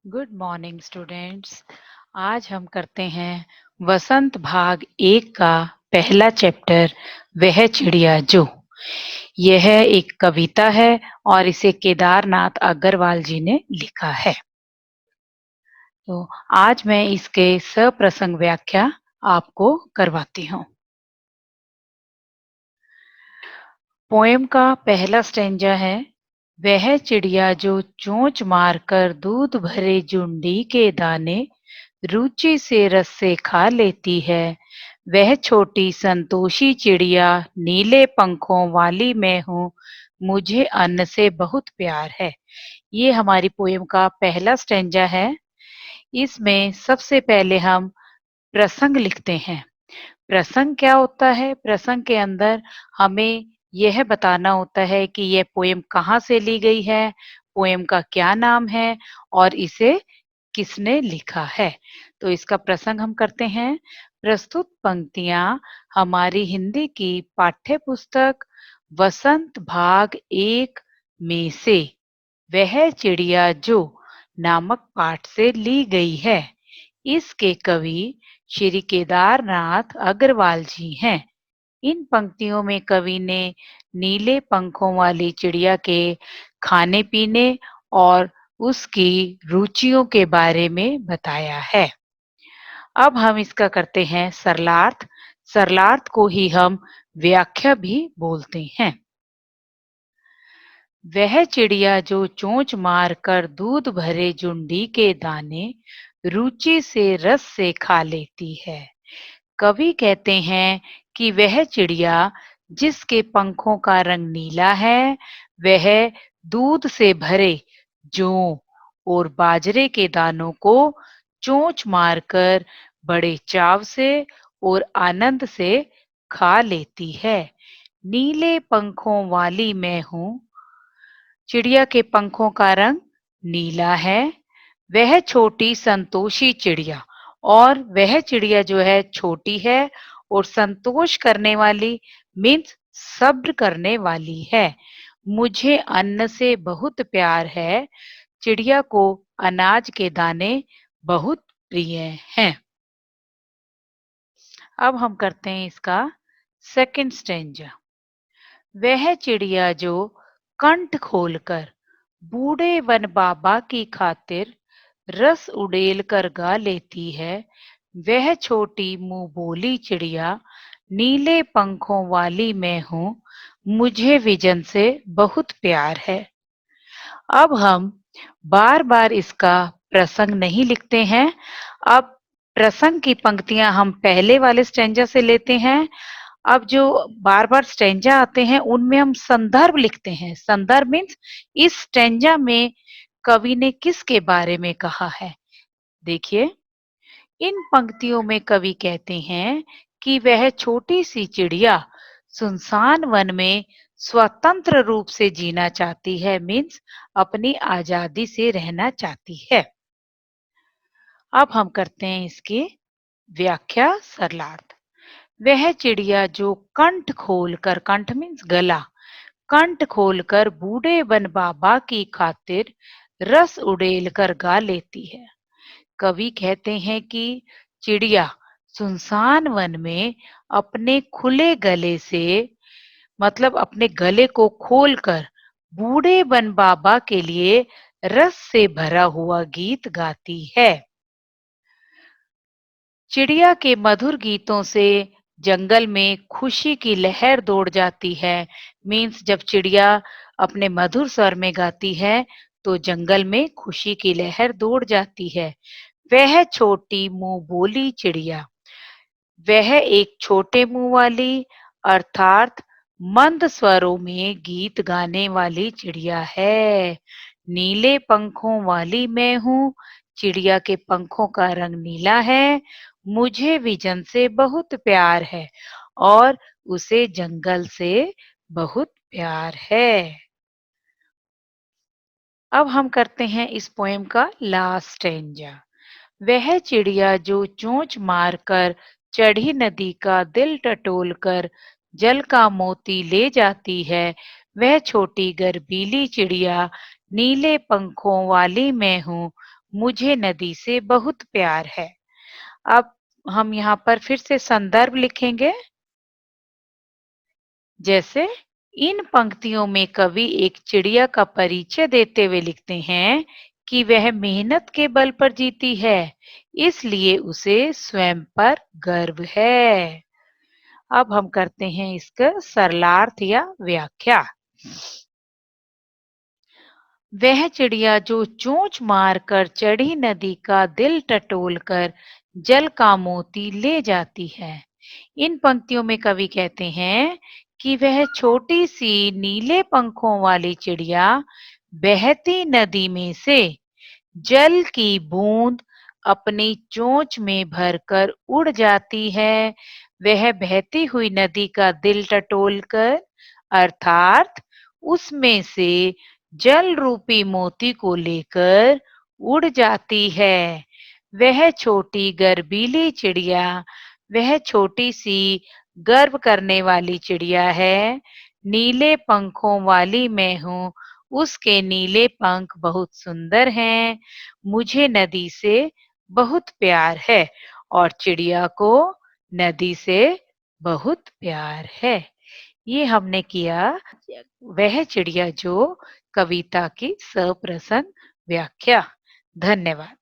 Good morning students. आज हम करते हैं वसंत भाग 1 का पहला चैप्टर वह चिड़िया जो। यह एक कविता है और इसे केदारनाथ अग्रवाल जी ने लिखा है। तो आज मैं इसके सप्रसंग व्याख्या आपको करवाती हूँ। पोएम का पहला स्टेंजा है, वह चिड़िया जो चोंच मारकर दूध भरे जुंडी के दाने रुचि से रस से खा लेती है, वह छोटी संतोषी चिड़िया नीले पंखों वाली मैं हूँ, मुझे अन्न से बहुत प्यार है। ये हमारी पोएम का पहला स्टेंजा है। इसमें सबसे पहले हम प्रसंग लिखते हैं। प्रसंग क्या होता है? प्रसंग के अंदर हमें यह बताना होता है कि यह पोएम कहाँ से ली गई है, पोएम का क्या नाम है और इसे किसने लिखा है। तो इसका प्रसंग हम करते हैं। प्रस्तुत पंक्तियां हमारी हिंदी की पाठ्य पुस्तक वसंत भाग 1 में से वह चिड़िया जो नामक पाठ से ली गई है। इसके कवि श्री केदारनाथ अग्रवाल जी हैं। इन पंक्तियों में कवि ने नीले पंखों वाली चिड़िया के खाने पीने और उसकी रुचियों के बारे में बताया है। अब हम इसका करते हैं सरलार्थ। सरलार्थ को ही हम व्याख्या भी बोलते हैं। वह चिड़िया जो चोंच मार कर दूध भरे जुंडी के दाने रुचि से रस से खा लेती है। कवि कहते हैं कि वह चिड़िया जिसके पंखों का रंग नीला है, वह दूध से भरे जौ और बाजरे के दानों को चोंच मारकर बड़े चाव से और आनंद से खा लेती है। नीले पंखों वाली मैं हूँ। चिड़िया के पंखों का रंग नीला है। वह छोटी संतोषी चिड़िया, और वह चिड़िया जो है छोटी है और संतोष करने वाली मीन्स सब्र करने वाली है। मुझे अन्न से बहुत प्यार है। चिड़िया को अनाज के दाने बहुत प्रिय हैं। अब हम करते हैं इसका सेकंड स्टेंजा। वह चिड़िया जो कंठ खोलकर बूढ़े वन बाबा की खातिर रस उड़ेल कर गा लेती है, वह छोटी मुंह बोली चिड़िया नीले पंखों वाली मैं हूँ, मुझे विजन से बहुत प्यार है। अब हम बार बार इसका प्रसंग नहीं लिखते हैं। अब प्रसंग की पंक्तियां हम पहले वाले स्टेंजा से लेते हैं। अब जो बार बार स्टेंजा आते हैं उनमें हम संदर्भ लिखते हैं। संदर्भ मीन्स इस स्टेंजा में कवि ने किसके बारे में कहा है। देखिए, इन पंक्तियों में कवि कहते हैं कि वह छोटी सी चिड़िया सुनसान वन में स्वतंत्र रूप से जीना चाहती है, मीन्स अपनी आजादी से रहना चाहती है। अब हम करते हैं इसकी व्याख्या सरलार्थ। वह चिड़िया जो कंठ खोलकर, कंठ मीन्स गला, कंठ खोलकर बूढ़े वन बाबा की खातिर रस उड़ेल कर गा लेती है। कवि कहते हैं कि चिड़िया सुनसान वन में अपने खुले गले से, मतलब अपने गले को खोलकर बूढ़े वन बाबा के लिए रस से भरा हुआ गीत गाती है। चिड़िया के मधुर गीतों से जंगल में खुशी की लहर दौड़ जाती है। मीन्स जब चिड़िया अपने मधुर स्वर में गाती है तो जंगल में खुशी की लहर दौड़ जाती है। वह छोटी मुंह बोली चिड़िया, वह एक छोटे मुंह वाली अर्थात मंद स्वरों में गीत गाने वाली चिड़िया है। नीले पंखों वाली मैं हूँ। चिड़िया के पंखों का रंग नीला है। मुझे विजन से बहुत प्यार है और उसे जंगल से बहुत प्यार है। अब हम करते हैं इस पोएम का लास्ट स्टेंजा। वह चिड़िया जो चोंच मारकर चढ़ी नदी का दिल टटोल कर जल का मोती ले जाती है, वह छोटी गर्वीली चिड़िया नीले पंखों वाली मैं हूँ, मुझे नदी से बहुत प्यार है। अब हम यहाँ पर फिर से संदर्भ लिखेंगे। जैसे इन पंक्तियों में कवि एक चिड़िया का परिचय देते हुए लिखते हैं कि वह मेहनत के बल पर जीती है, इसलिए उसे स्वयं पर गर्व है। अब हम करते हैं इसका सरलार्थ या व्याख्या। वह चिड़िया जो चोंच मारकर चढ़ी नदी का दिल टटोल कर जल का मोती ले जाती है। इन पंक्तियों में कवि कहते हैं कि वह छोटी सी नीले पंखों वाली चिड़िया बहती नदी में से जल की बूंद अपनी चोंच में भरकर उड़ जाती है। वह बहती हुई नदी का दिल टटोलकर अर्थात उसमें से जल रूपी मोती को लेकर उड़ जाती है। वह छोटी गर्वीली चिड़िया, वह छोटी सी गर्व करने वाली चिड़िया है। नीले पंखों वाली मैं हूँ, उसके नीले पंख बहुत सुंदर हैं। मुझे नदी से बहुत प्यार है और चिड़िया को नदी से बहुत प्यार है। ये हमने किया वह चिड़िया जो कविता की सप्रसन्न व्याख्या। धन्यवाद।